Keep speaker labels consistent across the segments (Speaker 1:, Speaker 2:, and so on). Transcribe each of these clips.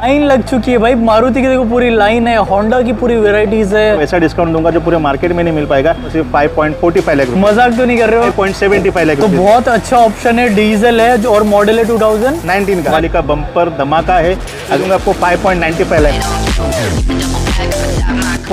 Speaker 1: Line लग चुकी है भाई, मारुति की देखो पूरी लाइन है, होंडा की पूरी वेराइटीज है।
Speaker 2: ऐसा डिस्काउंट दूंगा जो पूरे मार्केट में नहीं मिल पाएगा, सिर्फ 5.45 लाख।
Speaker 1: मजाक तो नहीं कर रहे हो?
Speaker 2: 5.75 लाख।
Speaker 1: तो बहुत अच्छा ऑप्शन है, डीजल है और मॉडल है 2019
Speaker 2: का। वाली का बम्पर धमाका है, दूंगा आपको 5.95 लाख,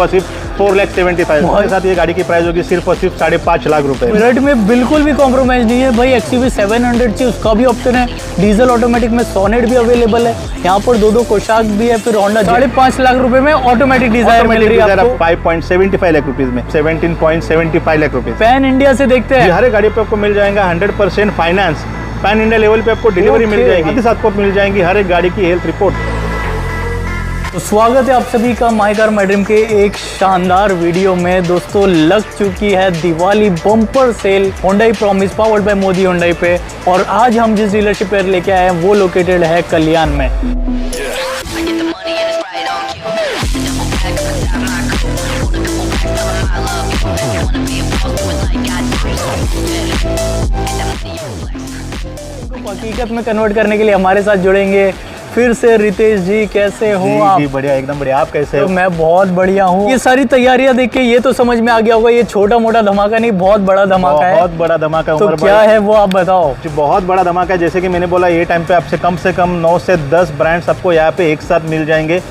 Speaker 2: सिर्फ 4,75,000 के साथ ये गाड़ी की प्राइस होगी सिर्फ और सिर्फ 5.5 लाख रुपए।
Speaker 1: रेट में बिल्कुल भी कॉम्प्रोमाइज नहीं है भाई। XUV 700 चाहिए उसका भी ऑप्शन है, डीजल ऑटोमेटिक में सोनेट भी अवेलेबल है, यहाँ पर दो पोशाक भी है। फिर होंडा 5.5 लाख रुपए में ऑटोमेटिक डिजायर मिल रही है आपको
Speaker 2: 5.75 लाख रुपीज में, 17.75 लाख रुपीज।
Speaker 1: पैन इंडिया से देखते हैं,
Speaker 2: हर गाड़ी पे आपको मिल जाएगा 100% फाइनेंस, पैन इंडिया लेवल पे आपको डिलीवरी मिल जाएगी, साथ आपको मिल जाएंगी हर एक गाड़ी की हेल्थ रिपोर्ट।
Speaker 1: तो स्वागत है आप सभी का माय कार माय ड्रीम के एक शानदार वीडियो में। दोस्तों लग चुकी है Diwali bumper cell Hyundai promise powered by Modi Hyundai पे, और आज हम जिस डीलरशिप पर लेके आए हैं वो लोकेटेड है कल्याण में। हकीकत में कन्वर्ट करने के लिए हमारे साथ जुड़ेंगे फिर से रितेश जी। कैसे हो आप?
Speaker 2: जी बढ़िया, एकदम बढ़िया। आप कैसे हो?
Speaker 1: तो मैं बहुत बढ़िया हूँ। ये सारी तैयारियां देख के ये तो समझ में आ गया होगा ये छोटा मोटा धमाका नहीं, बहुत बड़ा धमाका है।
Speaker 2: बहुत बड़ा धमाका।
Speaker 1: तो क्या है वो आप बताओ।
Speaker 2: बहुत बड़ा धमाका है, जैसे कि मैंने बोला ये टाइम पे आपसे कम से कम 9 से 10 ब्रांड्स आपको यहाँ पे एक साथ मिल जाएंगे।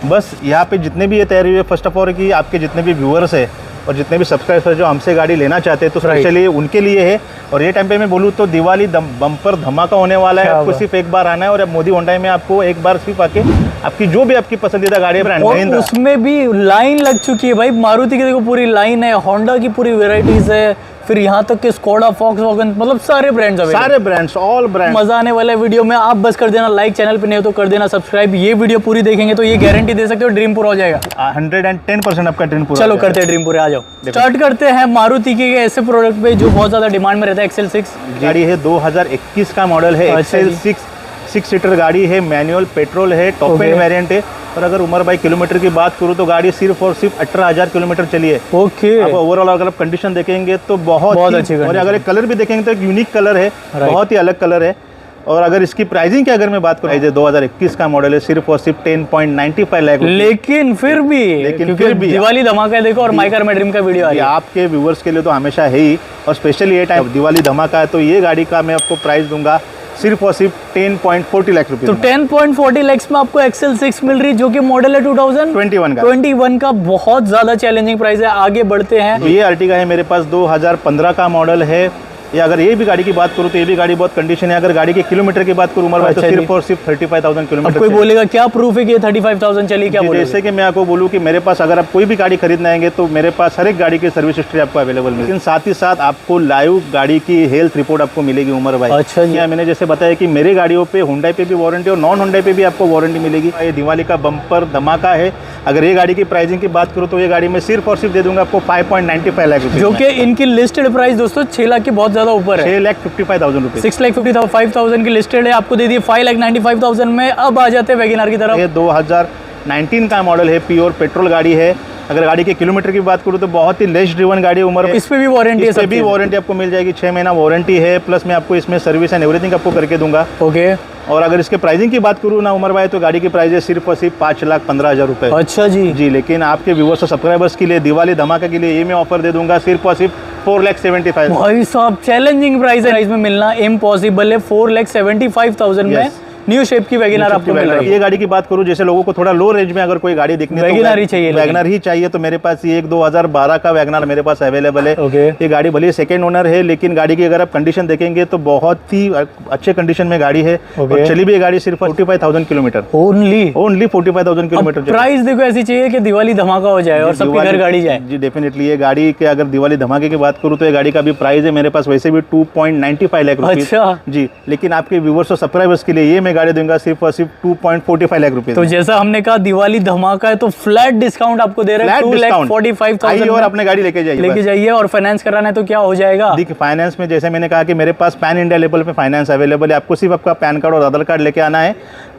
Speaker 2: बस यहाँ पे जितने भी ये तैयारी हुई है, फर्स्ट ऑफ ऑल कि आपके जितने भी व्यूअर्स है और जितने भी सब्सक्राइबर्स जो हमसे गाड़ी लेना चाहते हैं तो स्पेशली उनके लिए है। और ये टाइम पे मैं बोलूँ तो दिवाली बम्पर धमाका होने वाला है। आपको सिर्फ एक बार आना है और मोदी Hyundai में आपको एक बार सिर्फ आके आपकी जो भी आपकी पसंदीदा गाड़ी है ब्रांड,
Speaker 1: उसमें भी लाइन लग चुकी है भाई। मारुति की देखो पूरी लाइन है, होंडा की पूरी वेराइटीज है, फिर यहाँ तक कि स्कोडा, फॉक्सवैगन, मतलब सारे ब्रांड्स
Speaker 2: ऑल ब्रांड्स।
Speaker 1: मजा आने वाला है वीडियो में। आप बस कर देना लाइक, चैनल पे नहीं हो तो कर देना सब्सक्राइब। ये वीडियो पूरी देखेंगे तो ये गारंटी दे सकते हो ड्रीम पूरा हो जाएगा।
Speaker 2: 110% आपका ड्रीम पूरा।
Speaker 1: चलो करते हैं ड्रीम पूरे, आ जाओ। स्टार्ट करते हैं मारुति के ऐसे प्रोडक्ट पे जो बहुत ज्यादा डिमांड में रहता है। XL6
Speaker 2: गाड़ी है, 2021 का मॉडल है। XL6 6 सीटर गाड़ी है, मैनुअल, पेट्रोल है, टॉप एंड वेरिएंट है। और अगर उमर भाई किलोमीटर की बात करूँ तो गाड़ी सिर्फ और सिर्फ 18,000 किलोमीटर चली है।
Speaker 1: ओके।
Speaker 2: ओवरऑल अगर आप कंडीशन देखेंगे तो बहुत अच्छी। और अगर एक कलर भी देखेंगे तो एक यूनिक कलर है, बहुत ही अलग कलर है। और अगर इसकी प्राइसिंग की अगर मैं बात करूँ, 2021 का मॉडल है, सिर्फ और सिर्फ 10.95 लाख।
Speaker 1: लेकिन फिर भी दिवाली धमाका है देखो, और माय कार माय ड्रीम का वीडियो है
Speaker 2: आपके व्यूवर्स के लिए तो हमेशा है ही, और स्पेशली ये टाइम दिवाली धमाका है तो ये गाड़ी का मैं आपको प्राइस दूंगा सिर्फ और सिर्फ 10.40 लाख रुपए।
Speaker 1: तो 10.40 लाख में आपको XL6 मिल रही है जो कि मॉडल है 2021 का। बहुत ज्यादा चैलेंजिंग प्राइस है। आगे बढ़ते हैं।
Speaker 2: तो ये अर्टिगा है मेरे पास, 2015 का मॉडल है। या अगर ये भी गाड़ी की बात करूँ तो ये भी गाड़ी बहुत कंडीशन है। अगर गाड़ी के किलोमीटर की बात करूँ उमर भाई तो सिर्फ और सिर्फ 35,000 किलोमीटर।
Speaker 1: कोई बोलेगा क्या प्रूफ है कि 35,000 चली, क्या बोलेगा?
Speaker 2: जैसे कि मैं आपको बोलूँ कि मेरे पास अगर आप कोई भी गाड़ी खरीदना आएंगे तो मेरे पास हर एक गाड़ी की सर्विस हिस्ट्री आपको अवेलेबल मिलेगी। लेकिन साथ ही साथ आपको लाइव गाड़ी की हेल्थ रिपोर्ट आपको मिलेगी उमर भाई।
Speaker 1: अच्छा जी।
Speaker 2: मैंने जैसे बताया कि मेरी गाड़ियों पे Hyundai पे भी वारंटी और नॉन Hyundai पे भी आपको वारंटी मिलेगी। ये दिवाली का बम्पर धमाका है। अगर ये गाड़ी की प्राइसिंग की बात करूँ तो ये गाड़ी में सिर्फ और सिर्फ दे दूंगा आपको 5.95 लाख रुपए,
Speaker 1: जो कि इनकी लिस्टेड प्राइस दोस्तों 6 लाख के बहुत ज्यादा ऊपर है।
Speaker 2: 6,55,000 रुपए।
Speaker 1: 6,55,000 की लिस्टेड है, आपको दे दी 5,95,000 में। अब आ जाते हैं वैगनआर की तरफ।
Speaker 2: ये 2019 का मॉडल है, प्योर पेट्रोल गाड़ी है। अगर गाड़ी के किलोमीटर की बात करूँ तो बहुत ही लेस ड्रिवन गाड़ी है उमर।
Speaker 1: इस पे भी वारंटी है,
Speaker 2: इस पे भी वारंटी आपको मिल जाएगी, 6 महीना वारंटी है। प्लस मैं आपको इसमें सर्विस एंड एवरीथिंग आपको करके दूंगा।
Speaker 1: ओके।
Speaker 2: और अगर इसके प्राइसिंग की बात करूँ ना उमर भाई तो गाड़ी की प्राइस है सिर्फ और सिर्फ 5,15,000 रुपए।
Speaker 1: अच्छा जी।
Speaker 2: लेकिन आपके व्यूअर्स और सब्सक्राइबर्स के लिए दिवाली धमाका के लिए ये मैं ऑफर दे दूंगा सिर्फ और सिर्फ 4,75,000।
Speaker 1: भाई साहब चैलेंजिंग प्राइस है, प्राइस में मिलना इम्पॉसिबल है। 4,75,000 में न्यू शेप की वैगनआर आपको मिल रही है।
Speaker 2: ये गाड़ी की बात करूँ, जैसे लोगों को थोड़ा लो रेंज में अगर कोई गाड़ी दिखनी है
Speaker 1: वैगनआर ही चाहिए,
Speaker 2: वैगनआर ही चाहिए तो मेरे पास ये एक 2012 का वैगनआर मेरे पास अवेलेबल है। ये गाड़ी भले सेकंड ओनर है लेकिन गाड़ी की अगर आप कंडीशन देखेंगे तो बहुत ही अच्छे कंडीशन में गाड़ी है। और चली भी ये गाड़ी सिर्फ 45,000 किलोमीटर, ओनली 45,000 किलोमीटर।
Speaker 1: प्राइस देखो ऐसी चाहिए कि दिवाली धमाका हो जाए और सबके घर गाड़ी जाए।
Speaker 2: जी डेफिनेटली। ये गाड़ी के अगर दिवाली धमाके की बात करूँ तो ये गाड़ी का भी प्राइस है मेरे पास वैसे भी 2.95 लाख रुपए।
Speaker 1: अच्छा
Speaker 2: जी, लेकिन आपके व्यूवर्स और सब्सक्राइबर्स के लिए ये मैं गाड़ी दूंगा सिर्फ सिर्फ 2.45 लाख रुपए।
Speaker 1: तो जैसा हमने कहा दिवाली धमाका है तो फ्लैट डिस्काउंट आपको दे रहे हैं 2,45,000
Speaker 2: और अपने गाड़ी लेके
Speaker 1: जाइए। और फाइनेंस कराना है तो क्या हो जाएगा?
Speaker 2: देखिए फाइनेंस में जैसे मैंने कहा कि मेरे पास पैन इंडिया लेवल पे फाइनेंस अवेलेबल है। आपको सिर्फ आपका पैन कार्ड और आधार कार्ड लेके आना है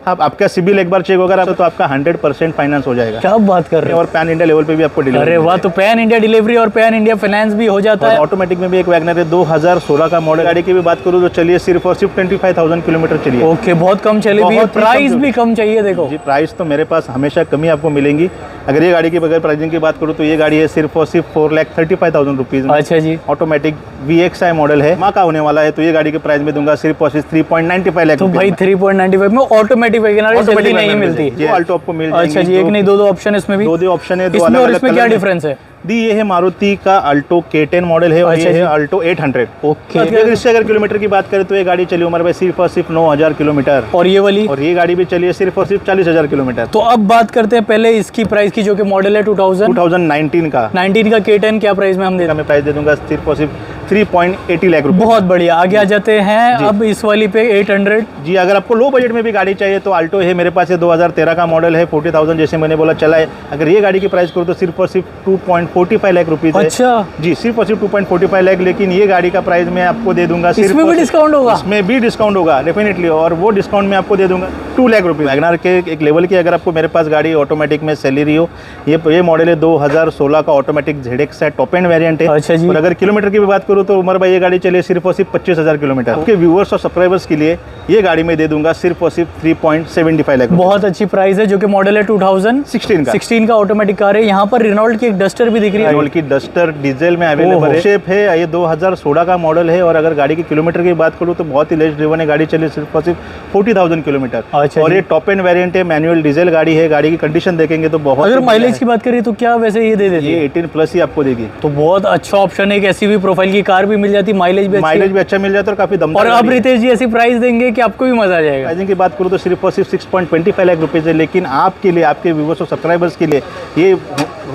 Speaker 2: आप आपका सिबिल एक बार चेक होगा तो आपका 100% फाइनेंस हो जाएगा।
Speaker 1: क्या बात कर रहे हो।
Speaker 2: और पैन इंडिया लेवल पे भी आपको डिलीवरी।
Speaker 1: अरे वाह, तो पैन इंडिया डिलीवरी और पैन इंडिया फाइनेंस भी हो जाता है।
Speaker 2: ऑटोमेटिक में भी एक वैगनर है 2016 का मॉडल। गाड़ी की भी बात करूँ तो चलिए सिर्फ और सिर्फ 25,000 किलोमीटर चलिए।
Speaker 1: ओके, बहुत कम चली हुई है, प्राइस भी कम चाहिए। देखो
Speaker 2: जी, प्राइस तो मेरे पास हमेशा कमी आपको मिलेंगी। अगर ये गाड़ी की बगैर प्राइसिंग की बात करूँ तो ये गाड़ी है सिर्फ और सिर्फ 4,35,000 रुपीज़ में।
Speaker 1: अच्छा जी।
Speaker 2: ऑटोमेटिक VXI मॉडल है, माँ का होने वाला है, तो ये गाड़ी के प्राइस में दूंगा सिर्फ और सिर्फ 3.95 लाख।
Speaker 1: तो भाई 3.95 में ऑटोमेटिक वैगनर जल्दी नहीं मिलती।
Speaker 2: ये ऑल्टो आपको मिल जाएगी।
Speaker 1: अच्छा जी, एक नहीं दो ऑप्शन इसमें भी।
Speaker 2: दो ऑप्शन है,
Speaker 1: इसमें और इसमें क्या डिफरेंस है?
Speaker 2: दी ये है मारुति का अल्टो K10 मॉडल है और ये है अल्टो 800।
Speaker 1: ओके।
Speaker 2: इससे अगर किलोमीटर की बात करें तो ये गाड़ी चली उमर भाई सिर्फ और सिर्फ 9,000 किलोमीटर।
Speaker 1: और ये वाली?
Speaker 2: और ये गाड़ी भी चली है सिर्फ और सिर्फ 40,000 किलोमीटर।
Speaker 1: तो अब बात करते हैं पहले इसकी प्राइस की, जो कि मॉडल है
Speaker 2: 2019 का।
Speaker 1: 19 का K10 क्या प्राइस में हम दे?
Speaker 2: मैं प्राइस दे दूंगा सिर्फ और सिर्फ 3.80 लाख रुपए।
Speaker 1: बहुत बढ़िया। आगे आ जाते हैं अब इस वाली पे 800।
Speaker 2: जी, अगर आपको लो बजट में भी गाड़ी चाहिए तो अल्टो है मेरे पास, 2013 का मॉडल है, 40,000 जैसे मैंने बोला चला है। अगर ये गाड़ी की प्राइस करूँ तो सिर्फ और सिर्फ 2.45 लाख रुपीज़।
Speaker 1: अच्छा
Speaker 2: जी, सिर्फ और सिर्फ 2.45 लाख। लेकिन ये गाड़ी का प्राइस मैं आपको दे दूंगा सिर्फ।
Speaker 1: इसमें भी डिस्काउंट होगा?
Speaker 2: इसमें भी डिस्काउंट होगा डेफिनेटली, और वो डिस्काउंट में आपको दे दूंगा 2 लाख रुपये। वैगनर के एक लेवल की अगर आपको मेरे पास गाड़ी ऑटोमेटिक में सेल रही हो, ये मॉडल है 2016 का ऑटोमेटिक ZX है, टॉप एंड वेरिएंट है।
Speaker 1: अच्छा जी।
Speaker 2: और अगर किलोमीटर की भी बात करूँ तो उमर भाई ये गाड़ी चले सिर्फ और सिर्फ 25,000 किलोमीटर। आपके व्यूअर्स और सब्सक्राइबर्स के लिए ये गाड़ी में दे दूंगा सिर्फ और सिर्फ 3.75 लाख।
Speaker 1: बहुत अच्छी प्राइस है, जो कि मॉडल है 2016 का ऑटोमेटिक कार है। यहाँ पर रेनॉल्ट की एक डस्टर भी दिख रही है।
Speaker 2: रेनॉल्ट की डस्टर डीजल में अवेलेबल है, शेप है। ये 2016 का मॉडल है। और अगर गाड़ी की किलोमीटर की बात करूँ तो बहुत ही लेस ड्रिवन है, गाड़ी चली सिर्फ और सिर्फ 40,000 किलोमीटर।
Speaker 1: अच्छा।
Speaker 2: और ये टॉप एंड वेरिएंट है, मैनुअल डीजल गाड़ी है। गाड़ी की कंडीशन देखेंगे तो बहुत।
Speaker 1: अगर माइलेज की बात करें तो क्या वैसे ये दे देती है?
Speaker 2: ये 18+ ही आपको देगी।
Speaker 1: तो बहुत अच्छा ऑप्शन है, एक SUV प्रोफाइल की कार भी मिल जाती, माइलेज भी
Speaker 2: अच्छा मिल जाता है और काफी दमदार।
Speaker 1: और अब रितेश जी ऐसी प्राइस देंगे कि आपको भी मजा आ जाएगा।
Speaker 2: प्राइसिंग की बात करूँ तो सिर्फ और सिर्फ 6.25 लाख रुपीज़ है। लेकिन आपके लिए, आपके व्यूअर्स और सब्सक्राइबर्स के लिए ये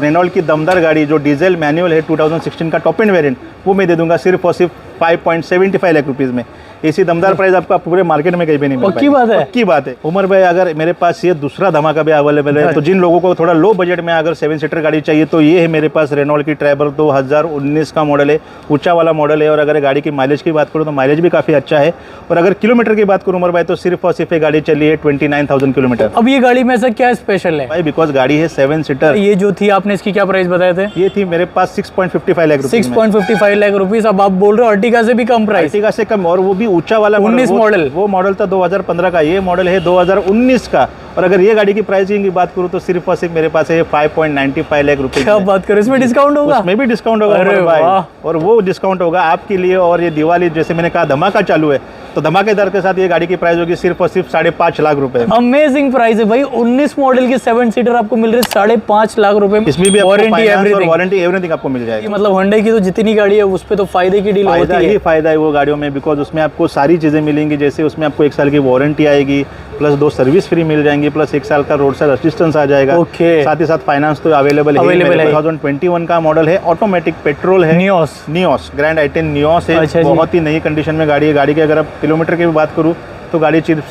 Speaker 2: रेनॉल्ट की दमदार गाड़ी जो डीजल मैनुअल है 2016 का टॉप एंड वेरिएंट, वो मैं दे दूंगा सिर्फ और सिर्फ 5.75 लाख रुपीज़ में। इसी दमदार प्राइस आपको पूरे मार्केट में कहीं भी नहीं मिल
Speaker 1: पक्की बात है।
Speaker 2: पक्की बात है उमर भाई। अगर मेरे पास ये दूसरा धमाका भी अवेलेबल है, तो जिन लोगों को थोड़ा लो बजट में अगर 7 सीटर गाड़ी चाहिए तो ये है मेरे पास रेनॉल्ट की ट्रैवलर 2019 का मॉडल है, ऊंचा वाला मॉडल है। और अगर गाड़ी की माइलेज की बात करूँ तो माइलेज भी काफ़ी अच्छा है। और अगर किलोमीटर की बात करूँ उमर भाई तो सिर्फ और सिर्फ ये गाड़ी चली है 29,000 किलोमीटर।
Speaker 1: अब ये गाड़ी में ऐसा क्या स्पेशल है
Speaker 2: भाई? बिकॉज गाड़ी है 7 सीटर।
Speaker 1: ये जो थी आपने इसकी क्या प्राइस बताए थे?
Speaker 2: ये थी मेरे पास 6.55 लाख रुपीज़।
Speaker 1: 6.55 लाख रुपीज। अब आप बोल रहे हो अर्टिगा से भी कम प्राइस?
Speaker 2: अर्टिगा से कम, और वो भी ऊंचा वाला
Speaker 1: 19 मॉडल।
Speaker 2: वो मॉडल था 2015 का, ये मॉडल है 2019 का। और अगर ये गाड़ी की प्राइसिंग की बात करूँ तो सिर्फ और सिर्फ मेरे पास है 5.95 लाख रुपए।
Speaker 1: क्या बात करो, इसमें डिस्काउंट होगा?
Speaker 2: उसमें भी डिस्काउंट होगा
Speaker 1: अरे
Speaker 2: भाई।
Speaker 1: वाह।
Speaker 2: और वो डिस्काउंट होगा आपके लिए। और ये दिवाली जैसे मैंने कहा धमाका चालू है, तो धमाकेदार के साथ ये गाड़ी की प्राइस होगी सिर्फ और सिर्फ 5.5 लाख रुपए।
Speaker 1: अमेजिंग प्राइस है भाई। 19 मॉडल की 7 सीटर आपको मिल रही है 5.5 लाख रुपए में।
Speaker 2: इसमें भी
Speaker 1: वारंटी
Speaker 2: एवरीथिंग आपको मिल जाएगी।
Speaker 1: मतलब होंडा की तो जितनी गाड़ी है उस पे तो फायदे की डील होती है।
Speaker 2: फायदा है वो गाड़ियों में, बिकॉज उसमें आपको सारी चीजें मिलेंगी। जैसे उसमें आपको 1 साल की वारंटी आएगी, प्लस 2 सर्विस फ्री मिल जाएंगी, प्लस 1 साल का रोड साइड असिस्टेंस आ जाएगा।
Speaker 1: ओके।
Speaker 2: साथ ही साथ फाइनेंस तो अवेलेबल है। 2021 का मॉडल है, ऑटोमेटिक पेट्रोल है, नियोस ग्रैंड i10 नियोस है।
Speaker 1: अच्छा,
Speaker 2: बहुत ही नई कंडीशन में गाड़ी है। गाड़ी की अगर आप किलोमीटर की भी बात करूँ तो गाड़ी सिर्फ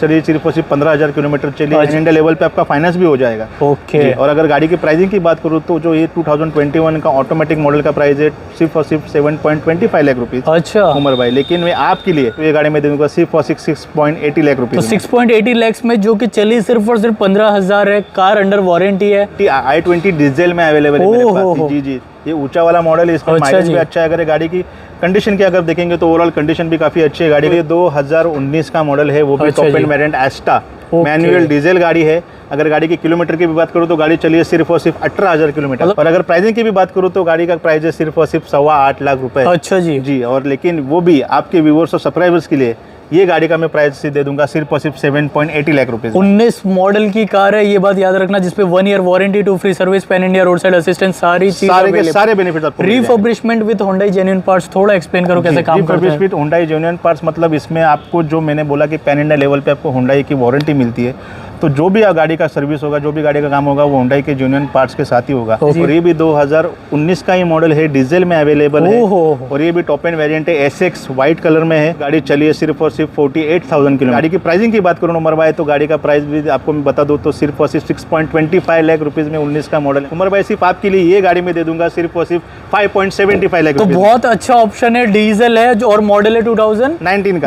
Speaker 2: 15,000 किलोमीटर चली। इंडिया लेवल पे आपका फाइनेंस भी हो जाएगा।
Speaker 1: ओके।
Speaker 2: और अगर गाड़ी की प्राइसिंग की बात करूँ तो जो ये 2021 का ऑटोमेटिक मॉडल का प्राइस है सिर्फ और सिर्फ 7.25 लाख रुपीज़।
Speaker 1: अच्छा
Speaker 2: उमर भाई, लेकिन मैं आपके लिए तो ये गाड़ी में दूंगा सिर्फ और 6.80 लाख रुपीज़।
Speaker 1: तो 6.80 लाख में, जो कि चली सिर्फ और सिर्फ 15,000 है, कार अंडर वारंटी है,
Speaker 2: i20 डीजल में अवेलेबल है मेरे पास। जी जी, ये ऊंचा वाला मॉडल है, इसका माइलेज भी अच्छा है। अगर गाड़ी की कंडीशन की अगर देखेंगे तो ओवरऑल कंडीशन भी काफी अच्छी है। गाड़ी ये 2019 का मॉडल है, वो भी top end variant एस्टा, manual diesel गाड़ी है। अगर गाड़ी की किलोमीटर की भी बात करूँ तो गाड़ी चली है सिर्फ और सिर्फ 18,000 किलोमीटर। और अगर प्राइसिंग की भी बात करूँ तो गाड़ी का प्राइस है सिर्फ और सिर्फ 8.25 लाख रुपए।
Speaker 1: अच्छा जी।
Speaker 2: जी, और लेकिन वो भी आपके व्यूअर्स और सब्सक्राइबर्स के लिए ये गाड़ी का मैं प्राइस दे दूंगा सिर्फ और सिर्फ 7.80 लाख रुपए।
Speaker 1: 19 मॉडल की कार है, ये बात याद रखना, जिसपे 1 year warranty, 2 free service, pan India road side assistance, सारी चीजें,
Speaker 2: सारे बेनिफिट आपको।
Speaker 1: Refurbishment with Honda genuine parts, थोड़ा एक्सप्लेन करो कैसे काम करता है।
Speaker 2: Refurbished with Honda genuine parts मतलब इसमें आपको जो मैंने बोला कि पैन इंडिया लेवल पे आपको होंडा की वारंटी मिलती है। तो जो भी गाड़ी का सर्विस होगा, जो भी गाड़ी का काम होगा, वो होंडा के जेन्युइन पार्ट्स के साथ ही होगा। और ये भी 2019 का ही मॉडल है, डीजल में अवेलेबल है। और ये भी टॉप एंड वेरिएंट है, SX व्हाइट कलर में है। गाड़ी चली है सिर्फ और सिर्फ 48,000 किलोमीटर। गाड़ी की प्राइसिंग की बात करूँ उमर भाई तो गाड़ी का प्राइस भी आपको मैं बता दूँ तो सिर्फ और सिर्फ 6.25 लाख रुपीज़ में 19 का मॉडल है। उमर भाई सिर्फ आपके लिए ये गाड़ी में दे दूंगा सिर्फ और सिर्फ 5.75 लाख।
Speaker 1: तो बहुत अच्छा ऑप्शन है, डीजल है और मॉडल है 2019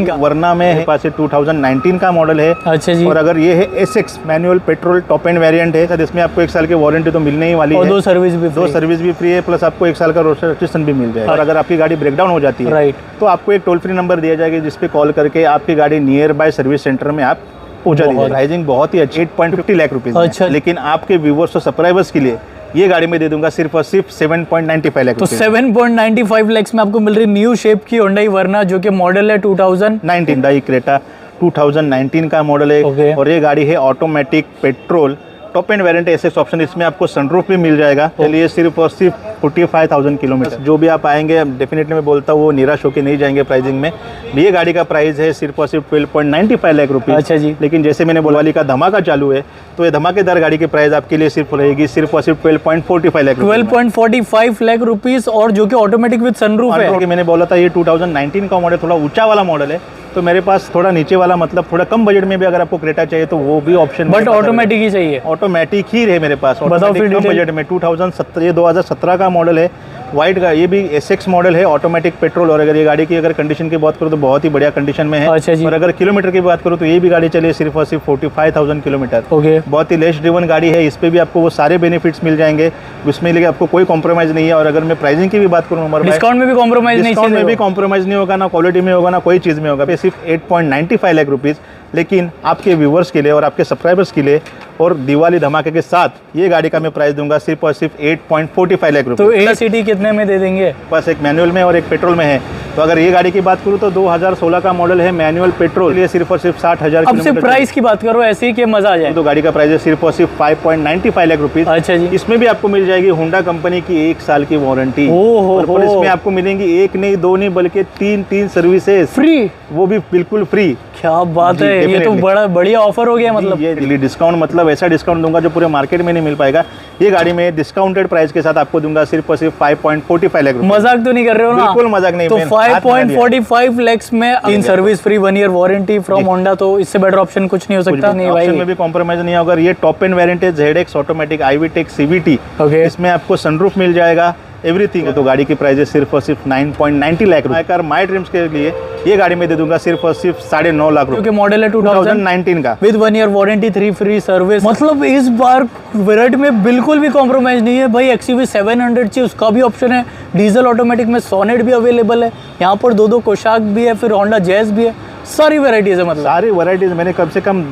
Speaker 1: का।
Speaker 2: वरना में पास 2019 का मॉडल है।
Speaker 1: अच्छा जी।
Speaker 2: और अगर ये है SX manual petrol top end variant है सर। इसमें आपको 1 साल की वारंटी तो मिलने ही वाली
Speaker 1: और
Speaker 2: है,
Speaker 1: 2 सर्विस भी
Speaker 2: दो सर्विस भी फ्री है, प्लस आपको 1 साल का रोड रजिस्ट्रेशन भी मिल जाएगा। और अगर आपकी गाड़ी ब्रेकडाउन हो जाती है
Speaker 1: राइट,
Speaker 2: तो आपको एक टोल फ्री नंबर दिया जाएगा जिस पे कॉल करके आपकी गाड़ी नियर बाय सर्विस सेंटर में आप पहुंचा दी जाएगी। प्राइसिंग बहुत ही अच्छी 8.50 लाख रुपीज़।
Speaker 1: अच्छा।
Speaker 2: लेकिन आपके व्यूवर्स और सब्सक्राइबर्स के लिए ये गाड़ी में दे दूंगा सिर्फ और सिर्फ 7.95 लाख
Speaker 1: तो
Speaker 2: रुपए।
Speaker 1: 7.95 लाख में आपको मिल रही न्यू शेप की Hyundai Verna जो कि मॉडल है 2019
Speaker 2: Hyundai Creta 2019 का मॉडल है।
Speaker 1: Okay.
Speaker 2: और ये गाड़ी है automatic petrol top end variant SX option. इसमें आपको सनरूफ भी मिल जाएगा। चलिए सिर्फ और सिर्फ 45,000 किलोमीटर। जो भी आप आएंगे डेफिनेटली मैं बोलता हूँ वो निराश होकर नहीं जाएंगे प्राइसिंग में। ये गाड़ी का प्राइस है सिर्फ और सिर्फ 12.95 लाख रुपीज़।
Speaker 1: अच्छा जी।
Speaker 2: लेकिन जैसे मैंने दिवाली का धमाका चालू है तो ये धमाकेदार गाड़ी की प्राइस आपके लिए सिर्फ रहेगी सिर्फ और सिर्फ 12.45 लाख।
Speaker 1: 12.45 लाख रुपीस और जो कि ऑटोमेटिक विद सनरूफ है।
Speaker 2: मैंने बोला था ये 2019 का मॉडल थोड़ा ऊंचा वाला मॉडल है, तो मेरे पास थोड़ा नीचे वाला मतलब थोड़ा कम बजट में भी अगर आपको क्रेटा चाहिए तो वो भी ऑप्शन।
Speaker 1: बट ऑटोमेटिक ही चाहिए।
Speaker 2: ऑटोमेटिक ही है मेरे पास।
Speaker 1: बताओ फिर
Speaker 2: कम बजट में 2017 ये 2017 का मॉडल है, वाइट का। ये भी SX मॉडल है ऑटोमेटिक पेट्रोल। और अगर ये गाड़ी की अगर कंडीशन की बात करूँ तो बहुत ही बढ़िया कंडीशन में है।
Speaker 1: अच्छा जी।
Speaker 2: और अगर किलोमीटर की बात करूँ तो ये भी गाड़ी चली सिर्फ और सिर्फ 45,000 किलोमीटर।
Speaker 1: ओके।
Speaker 2: बहुत ही लेस ड्रिवन गाड़ी है। इस पे भी आपको वो सारे बेनिफिट्स मिल जाएंगे, उसमें लेके आपको कोई कॉम्प्रोमाइज़ नहीं है। और अगर मैं प्राइसिंग की भी बात करूँ उमर भाई,
Speaker 1: डिस्काउंट में भी कॉम्प्रोमाइज नहीं,
Speaker 2: डिस्काउंट में भी कॉम्प्रोमाइज़ नहीं होगा, ना क्वालिटी में होगा, ना कोई चीज़ में होगा। सिर्फ 8.95 लाख रुपीज़। लेकिन आपके व्यूवर्स के लिए और आपके सब्सक्राइबर्स के लिए और दिवाली धमाके के साथ ये गाड़ी का मैं प्राइस दूंगा सिर्फ और सिर्फ 8.45 लाख रुपए।
Speaker 1: तो AC कितने में दे देंगे?
Speaker 2: बस एक मैनुअल में और एक पेट्रोल में है। तो अगर ये गाड़ी की बात करूँ तो 2016 का मॉडल है, मैनुअल पेट्रोल। ये सिर्फ और सिर्फ 60,000
Speaker 1: अब से प्राइस की बात करो ऐसे ही कि मजा आ जाए।
Speaker 2: तो गाड़ी का प्राइस है सिर्फ और सिर्फ 5.95 लाख रुपीज़।
Speaker 1: अच्छा जी।
Speaker 2: इसमें भी आपको मिल जाएगी होंडा कंपनी की 1 साल की वारंटी।
Speaker 1: ओहो।
Speaker 2: इसमें आपको मिलेंगी 1 नहीं 2 नहीं बल्कि 3 सर्विसेज
Speaker 1: फ्री,
Speaker 2: वो भी बिल्कुल फ्री।
Speaker 1: क्या बात है, ये तो बड़ा बढ़िया ऑफर हो गया। मतलब
Speaker 2: ये डिस्काउंट मतलब ऐसा डिस्काउंट दूंगा जो पूरे मार्केट में नहीं मिल पाएगा। ये गाड़ी में डिस्काउंटेड प्राइस के साथ आपको दूंगा सिर्फ और सिर्फ 5.45 लाख रुपए।
Speaker 1: मजाक तो नहीं कर रहे हो ना?
Speaker 2: बिल्कुल मजाक नहीं।
Speaker 1: तो 5.45 लाख में 3 service free 1 year warranty from Honda, तो इससे बेटर ऑप्शन कुछ नहीं हो सकता। नहीं भाई,
Speaker 2: ऑप्शन में भी कॉम्प्रोमाइज नहीं होगा। ये टॉप एंड वेरिएंट है ZX automatic IVTEC CVT।
Speaker 1: Okay.
Speaker 2: इसमें आपको सनरूफ मिल जाएगा, एवरीथिंग है। तो गाड़ी की प्राइस है सिर्फ और सिर्फ 9.90 लाख रुपए। माई ड्रीम्स के लिए ये गाड़ी में दे दूंगा सिर्फ और सिर्फ 9.5 लाख रुपए।
Speaker 1: क्योंकि मॉडल है
Speaker 2: 2019 का
Speaker 1: with 1 year warranty 3 free service. मतलब इस बार वेराइटी में बिल्कुल भी कॉम्प्रोमाइज नहीं है भाई। XUV 700 चाहिए उसका भी ऑप्शन है, डीजल ऑटोमेटिक में सोनेट भी अवेलेबल है, यहाँ पर 2 कोशाक भी है, फिर होंडा जैज भी है, सारी वैरायटीज है। मतलब
Speaker 2: सारी वैरायटीज मैंने कम से कम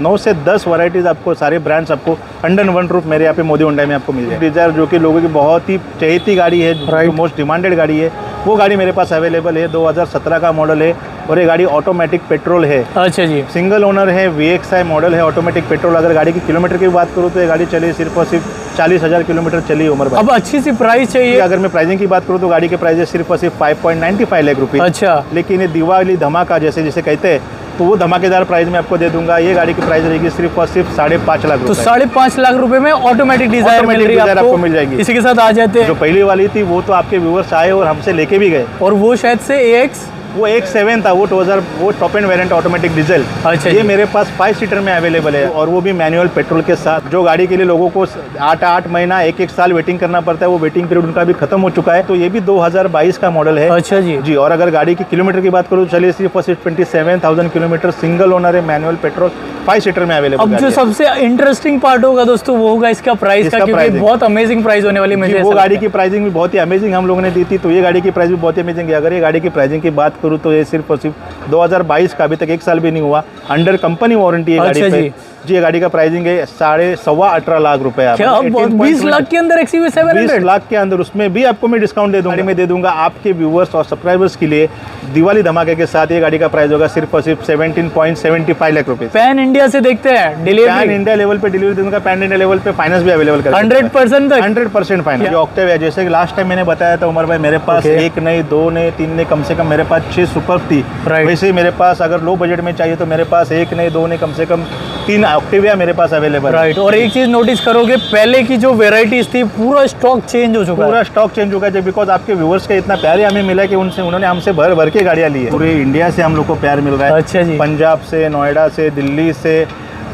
Speaker 2: 9 से 10 वैरायटीज आपको सारे ब्रांड्स आपको अंडर वन रूफ मेरे यहाँ पे मोदी होंडा में आपको मिल जाए। डिजायर जो कि लोगों की बहुत ही चहेती गाड़ी है, मोस्ट डिमांडेड गाड़ी है, वो गाड़ी मेरे पास अवेलेबल है। 2017 का मॉडल है और ये गाड़ी ऑटोमेटिक पेट्रोल है।
Speaker 1: अच्छा जी।
Speaker 2: सिंगल ओनर है, VXI मॉडल है, ऑटोमेटिक पेट्रोल। अगर गाड़ी की किलोमीटर की बात करूँ तो ये गाड़ी चली सिर्फ और सिर्फ 40,000 किलोमीटर चली उमर भाई।
Speaker 1: अब अच्छी सी प्राइस चाहिए।
Speaker 2: अगर मैं प्राइसिंग की बात करूँ तो गाड़ी के प्राइस है सिर्फ और सिर्फ 5.95 लाख रुपये।
Speaker 1: अच्छा।
Speaker 2: लेकिन ये दिवाली धमाका जैसे कहते हैं तो वो धमाकेदार प्राइस में आपको दे दूंगा। ये गाड़ी की प्राइस रहेगी सिर्फ और सिर्फ 5.5 लाख
Speaker 1: तो
Speaker 2: रुपए।
Speaker 1: 5.5 लाख रुपए में ऑटोमेटिक डिजायर मिल रही है
Speaker 2: आपको मिल जाएगी।
Speaker 1: इसी के साथ आ जाते हैं।
Speaker 2: जो पहली वाली थी वो तो आपके व्यूवर्स आए और हमसे लेके भी गए,
Speaker 1: और वो शायद से AX
Speaker 2: वो X7 था, वो 2000 वो top end variant automatic diesel.
Speaker 1: अच्छा।
Speaker 2: ये मेरे पास 5 सीटर में अवेलेबल है और वो भी मैनुअल पेट्रोल के साथ। जो गाड़ी के लिए लोगों को 8 महीना 1 साल वेटिंग करना पड़ता है, वो वेटिंग पीरियड उनका भी खत्म हो चुका है। तो ये भी 2022 का मॉडल है।
Speaker 1: अच्छा जी।
Speaker 2: और अगर गाड़ी की किलोमीटर की बात करूँ तो चलिए सिर्फ और सिर्फ 27,000 किलोमीटर, सिंगल ओनर है, मैनुअल पेट्रोल, 5 सीटर में अवेलेबल।
Speaker 1: अब जो सबसे इंटरेस्टिंग पार्ट होगा दोस्तों वो होगा इसका प्राइस का, क्योंकि बहुत अमेजिंग प्राइस होने वाली मुझे।
Speaker 2: वो गाड़ी की प्राइसिंग भी बहुत ही अमेजिंग हम लोगों ने दी थी, तो ये गाड़ी की प्राइस भी बहुत ही अमेजिंग है। अगर ये गाड़ी की प्राइसिंग की बात करूँ तो ये सिर्फ और सिर्फ 2022 का, अभी तक 1 साल भी नहीं हुआ, अंडर कंपनी वारंटी है गाड़ी पे। जी, ये गाड़ी का प्राइसिंग है 18.25 लाख रुपए।
Speaker 1: क्या 20 लाख के अंदर XUV 700?
Speaker 2: 20 लाख के अंदर, उसमें भी आपको मैं डिस्काउंट दे दूंगा। गाड़ी में दे दूंगा आपके व्यूवर्स और सब्सक्राइबर्स के लिए दिवाली धमाके के साथ। ये गाड़ी का प्राइस होगा सिर्फ और सिर्फ 17.75 लाख रुपए।
Speaker 1: पैन इंडिया से देखते हैं डिलीवरी,
Speaker 2: पैन इंडिया लेवल पे डिलीवरी दूंगा, पैन इंडिया लेवल पे फाइनेंस भी अवेलेबल कर
Speaker 1: 100% तक
Speaker 2: 100% फाइनेंस। ऑक्टेव है, जैसे लास्ट टाइम मैंने बताया था उमर भाई, मेरे पास 1 नहीं 2 नहीं 3 नहीं, कम से कम मेरे पास 6 सुपर थी। वैसे ही मेरे पास अगर लो बजट में चाहिए तो मेरे पास 1 नहीं 2 नहीं, कम से कम 3 ऑक्टिविया मेरे पास अवेलेबल।
Speaker 1: राइट। और एक चीज नोटिस करोगे, पहले की जो वेराइटीज थी पूरा स्टॉक चेंज हो चुका है।
Speaker 2: पूरा स्टॉक चेंज हो गया है, बिकॉज आपके व्यूवर्स का इतना प्यार हमें मिला कि उन्होंने हमसे भर के गाड़ियाँ ली है। पूरे इंडिया से हम लोग को प्यार मिल रहा है।
Speaker 1: अच्छा जी।
Speaker 2: पंजाब से, नोएडा से, दिल्ली से,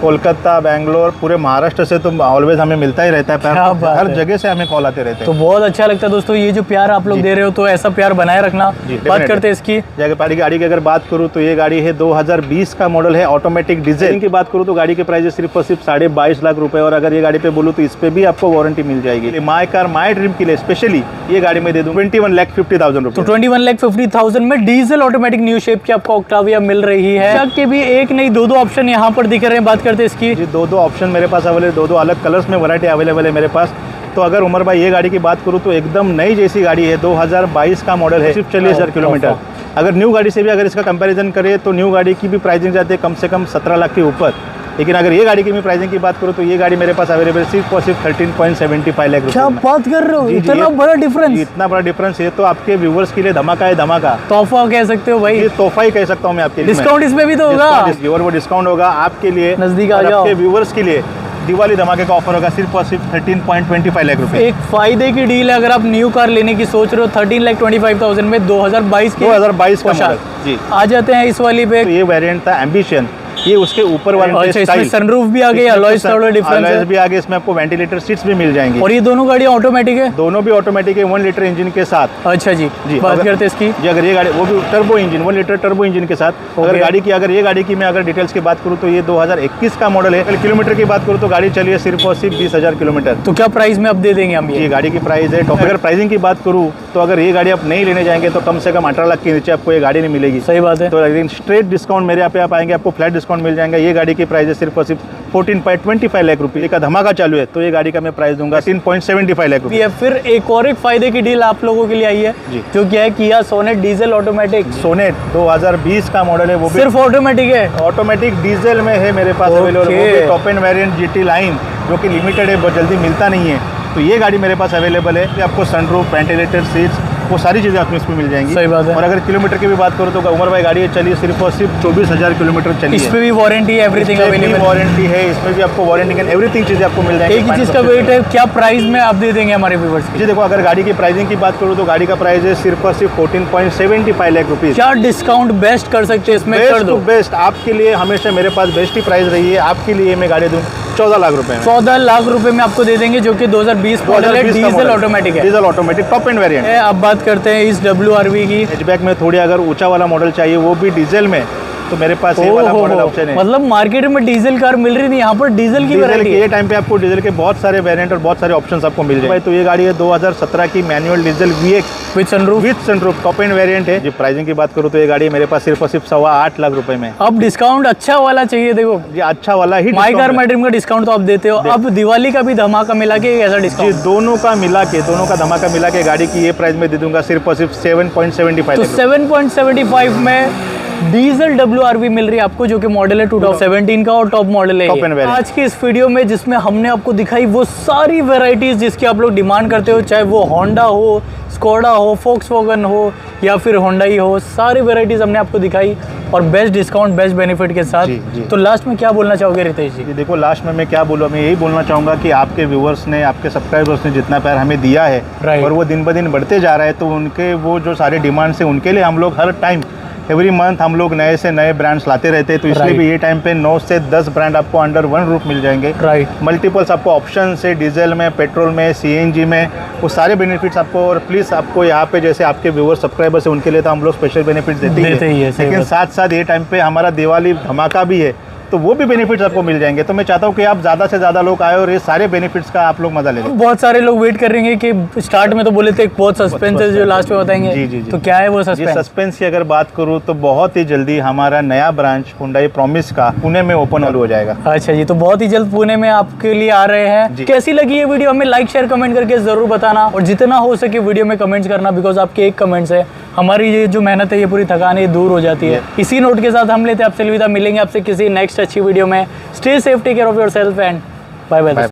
Speaker 2: कोलकाता, बैंगलोर, पूरे महाराष्ट्र से तो ऑलवेज हमें मिलता ही रहता है
Speaker 1: क्या
Speaker 2: प्यार।
Speaker 1: बात
Speaker 2: हर
Speaker 1: है।
Speaker 2: जगह से हमें कॉल आते रहते
Speaker 1: तो
Speaker 2: हैं।
Speaker 1: बहुत अच्छा लगता है दोस्तों, ये जो प्यार आप लोग दे रहे हो तो ऐसा प्यार बनाए रखना।
Speaker 2: जी,
Speaker 1: बात
Speaker 2: definitely।
Speaker 1: करते हैं इसकी।
Speaker 2: जगह गाड़ी की अगर बात करूँ तो ये गाड़ी है 2020 का मॉडल है, ऑटोमेटिक डीजल की बात करूँ तो गाड़ी के प्राइस सिर्फ और सिर्फ 22.5 लाख रुपए। और अगर ये गाड़ी पे बोलूँ तो इस पे भी आपको वारंटी मिल जाएगी। माई कार माई ड्रीम के लिए स्पेशली ये गाड़ी में दे दूँ 21,50,000
Speaker 1: तो
Speaker 2: रुपए।
Speaker 1: 21,50,000 में डीजल ऑटोमेटिक न्यू शेप की आपको ऑक्टाविया मिल रही है। ट्रक के भी एक नहीं दो ऑप्शन यहाँ पर दिख रहे हैं। बात करते हैं इसकी।
Speaker 2: जी, दो ऑप्शन मेरे पास अवेलेबल, दो अलग कलर्स में वैरायटी अवेलेबल है मेरे पास। तो अगर उमर भाई ये गाड़ी की बात करूँ तो एकदम नई जैसी गाड़ी है, 2022 का मॉडल है, सिर्फ 40,000 किलोमीटर। अगर न्यू गाड़ी से भी अगर इसका कंपैरिजन करें तो न्यू गाड़ी की भी प्राइसिंग जाती है कम से कम 17 लाख के ऊपर। लेकिन अगर ये गाड़ी की मैं प्राइसिंग की बात करूँ तो ये गाड़ी मेरे पास अवेलेबल सिर्फ और सिर्फ 13.75 लाख
Speaker 1: क्या
Speaker 2: रुपए।
Speaker 1: बात कर रहे हो,
Speaker 2: जी,
Speaker 1: इतना
Speaker 2: ये-
Speaker 1: बड़ा डिफरेंस।
Speaker 2: इतना बड़ा डिफरेंस है तो आपके व्यूवर्स के लिए धमाका है, धमाका।
Speaker 1: तोहफा कह सकते हो भाई,
Speaker 2: ये तोहफा ही कह सकता हूँ मैं आपके लिए।
Speaker 1: डिस्काउंट इसमें भी तो होगा।
Speaker 2: और वो डिस्काउंट होगा आपके लिए,
Speaker 1: नजदीक आ
Speaker 2: और
Speaker 1: जाओ।
Speaker 2: आपके व्यूवर्स के लिए दिवाली धमाके का ऑफर होगा सिर्फ और सिर्फ 13.25 लाख रुपए।
Speaker 1: एक फायदे की डील है अगर आप न्यू कार लेने की सोच रहे हो 13,25,000 में 2022 के
Speaker 2: 2022 का
Speaker 1: पोशाक।
Speaker 2: मॉडल। जी,
Speaker 1: आ जाते हैं इस वाली पे।
Speaker 2: तो ये वेरिएंट था एम्बिशन, ये उसके ऊपर वाले
Speaker 1: अच्छा, इसमें
Speaker 2: स्टाइल।
Speaker 1: सनरूफ भी आ गई, अलॉयज थोड़ा डिफरेंस है।
Speaker 2: भी आगे इसमें आपको वेंटिलेटर सीट्स भी मिल जाएंगी।
Speaker 1: और ये दोनों गाड़ियाँ ऑटोमेटिक है।
Speaker 2: दोनों भी ऑटोमेटिक है 1 लीटर इंजन के साथ।
Speaker 1: अच्छा जी,
Speaker 2: जी,
Speaker 1: बात
Speaker 2: अगर-
Speaker 1: करते हैं इसकी।
Speaker 2: जी, अगर ये गाड़ी वो भी turbo engine 1 litre turbo engine के साथ। अगर ये गाड़ी की मैं अगर डिटेल्स की बात करूँ तो ये 2021 का मॉडल है। किलोमीटर की बात करूँ तो गाड़ी चली है सिर्फ और सिर्फ 20,000 किलोमीटर।
Speaker 1: तो क्या प्राइस में अब दे देंगे हम
Speaker 2: ये
Speaker 1: ये?
Speaker 2: गाड़ी की प्राइस है। तो अगर प्राइसिंग की बात करूँ तो अगर ये गाड़ी आप नहीं लेने जाएंगे तो कम से कम 18 लाख के नीचे आपको ये गाड़ी नहीं मिलेगी।
Speaker 1: सही बात है।
Speaker 2: तो लेकिन स्ट्रेट डिस्काउंट मेरे यहाँ पे आप आएंगे आपको फ्लैट डिस्काउंट मिल जाएगा। ये गाड़ी की प्राइस है सिर्फ और सिर्फ 14.25 लाख रुपये का धमाका चालू है। तो ये गाड़ी का मैं प्राइस दूंगा 13.75 लाख रुपये।
Speaker 1: ये फिर एक और एक फायदे की डील आप लोगों के लिए आई है,
Speaker 2: जी।
Speaker 1: जो क्या है किया सोनेट डीजल ऑटोमेटिक।
Speaker 2: सोनेट 2020 का मॉडल है, वो भी
Speaker 1: सिर्फ ऑटोमेटिक है।
Speaker 2: ऑटोमेटिक डीजल में है मेरे पास
Speaker 1: ओके।
Speaker 2: अवेलेबल। वो भी top end variant GT line जो कि लिमिटेड है, बहुत जल्दी मिलता नहीं है। तो ये गाड़ी मेरे पास अवेलेबल है। आपको सनरूफ, वेंटिलेटर सीट्स, वो सारी चीज़ें आपको इसमें मिल जाएंगी।
Speaker 1: सही बात है।
Speaker 2: और अगर किलोमीटर की भी बात करूँ तो उमर भाई गाड़ी चली सिर्फ और सिर्फ 24,000 किलोमीटर चली
Speaker 1: इस
Speaker 2: है।
Speaker 1: पे भी वारंटी है, एवरीथिंग
Speaker 2: इसमें भी
Speaker 1: अवेलेबल।
Speaker 2: वारंटी है, इसमें भी आपको वारंटी एंड एवरीथिंग चीज़ें आपको मिल जाएंगी।
Speaker 1: एक ही चीज का वेट है, क्या प्राइस में आप दे देंगे हमारे व्यूवर्स की?
Speaker 2: जी देखो, अगर गाड़ी की प्राइसिंग की बात करूँ तो गाड़ी का प्राइस है सिर्फ और सिर्फ 14.75 लाख रुपीज़।
Speaker 1: क्या डिस्काउंट बेस्ट कर सकते हैं इसमें? कर
Speaker 2: बेस्ट
Speaker 1: दो।
Speaker 2: टू बेस्ट आपके लिए हमेशा मेरे पास बेस्ट ही प्राइस रही है। आपके लिए मैं गाड़ी दूँ 14 लाख रुपए में।
Speaker 1: 14 लाख रुपए में आपको दे देंगे, जो कि 2020 मॉडल है,
Speaker 2: 2020 का
Speaker 1: डीजल
Speaker 2: मॉडल।
Speaker 1: ऑटोमेटिक है।
Speaker 2: Diesel automatic top end variant.
Speaker 1: अब बात करते हैं इस WRV की।
Speaker 2: हैचबैक में थोड़ी अगर ऊंचा वाला मॉडल चाहिए वो भी डीजल में, तो मेरे पास ये वाला मॉडल ऑप्शन है।
Speaker 1: मतलब मार्केट में डीजल कार मिल रही थी, यहाँ पर डीजल की
Speaker 2: डीजल
Speaker 1: वैरायटी
Speaker 2: के
Speaker 1: है।
Speaker 2: ये टाइम पे आपको डीजल के बहुत सारे वेरिएंट और बहुत सारे ऑप्शंस आपको मिल जाएंगे। तो ये गाड़ी है 2017 की manual diesel VX
Speaker 1: with sunroof.
Speaker 2: With sunroof top end variant है। जी, प्राइसिंग की बात करूँ तो ये गाड़ी मेरे पास सिर्फ और सिर्फ 8.25 लाख रुपए में।
Speaker 1: अब डिस्काउंट अच्छा वाला चाहिए, देखो
Speaker 2: जी, अच्छा वाला ही
Speaker 1: माई कार
Speaker 2: discount है।
Speaker 1: माई ड्रीम का डिस्काउंट तो आप देते हो, अब दिवाली का भी धमाका मिला के ऐसा
Speaker 2: जी,
Speaker 1: डिस्काउंट।
Speaker 2: दोनों का मिला के, दोनों का धमाका मिला के गाड़ी की ये प्राइस में दे दूंगा सिर्फ और सिर्फ 7.75
Speaker 1: तो
Speaker 2: लाख।
Speaker 1: 7.75 में डीजल WRV मिल रही है आपको, जो कि मॉडल है 2017 का और टॉप मॉडल है
Speaker 2: Top
Speaker 1: ये।
Speaker 2: and variant।
Speaker 1: आज की इस वीडियो में जिसमें हमने आपको दिखाई वो सारी वैरायटीज जिसकी आप लोग डिमांड करते हो, चाहे वो होंडा हो, स्कोडा हो, फोक्सवैगन हो या फिर होंडाई हो, सारी वैरायटीज हमने आपको दिखाई और बेस्ट डिस्काउंट, बेस्ट बेनिफिट के साथ।
Speaker 2: जी, जी।
Speaker 1: तो लास्ट में क्या बोलना चाहोगे रितेश जी?
Speaker 2: जी देखो, लास्ट में मैं क्या बोलूँ, मैं यही बोलना चाहूँगा कि आपके व्यूवर्स ने, आपके सब्सक्राइबर्स ने जितना प्यार हमें दिया है
Speaker 1: Right।
Speaker 2: और वो दिन ब दिन बढ़ते जा रहा है, तो उनके वो जो सारे डिमांड्स हैं उनके लिए हम लोग हर टाइम एवरी मंथ हम लोग नए से नए ब्रांड्स लाते रहते हैं। तो इसलिए
Speaker 1: Right।
Speaker 2: भी ये टाइम पे 9 से 10 ब्रांड आपको अंडर वन रूफ मिल जाएंगे।
Speaker 1: राइट।
Speaker 2: मल्टीपल्स आपको ऑप्शन से डीजल में, पेट्रोल में, CNG में, वो सारे बेनिफिट्स आपको। और प्लीज़ आपको यहाँ पे जैसे आपके व्यूअर सब्सक्राइबर्स हैं उनके लिए तो हम लोग स्पेशल बेनिफिट्स देते ही है,
Speaker 1: सही
Speaker 2: लेकिन
Speaker 1: बात।
Speaker 2: साथ साथ ये टाइम पे हमारा दिवाली धमाका भी है, तो वो भी बेनिफिट्स आपको मिल जाएंगे। तो मैं चाहता हूँ कि आप ज़्यादा से ज़्यादा लोग आए और ये सारे बेनिफिट्स का आप लोग मजा ले लें।
Speaker 1: बहुत सारे लोग वेट कर रहे हैं कि स्टार्ट में तो बोले थे बहुत सस्पेंस है जो लास्ट में बताएंगे।
Speaker 2: जी, जी, जी।
Speaker 1: तो क्या है वो
Speaker 2: ये
Speaker 1: सस्पेंस?
Speaker 2: सस्पेंस की अगर बात करूँ तो बहुत ही जल्दी हमारा नया ब्रांच हुंडई प्रॉमिस का पुणे में ओपन हो जाएगा।
Speaker 1: अच्छा जी, तो बहुत ही जल्द पुणे में आपके लिए आ रहे हैं।
Speaker 2: जी।
Speaker 1: कैसी लगी ये वीडियो हमें लाइक शेयर कमेंट करके जरूर बताना, और जितना हो सके वीडियो में कमेंट्स करना, बिकॉज आपके एक कमेंट से हमारी ये जो मेहनत है ये पूरी थकान है ये दूर हो जाती है। इसी नोट के साथ हम लेते हैं आपसे अलविदा, मिलेंगे आपसे किसी नेक्स्ट अच्छी वीडियो में। Stay safe, take care of yourself and bye bye.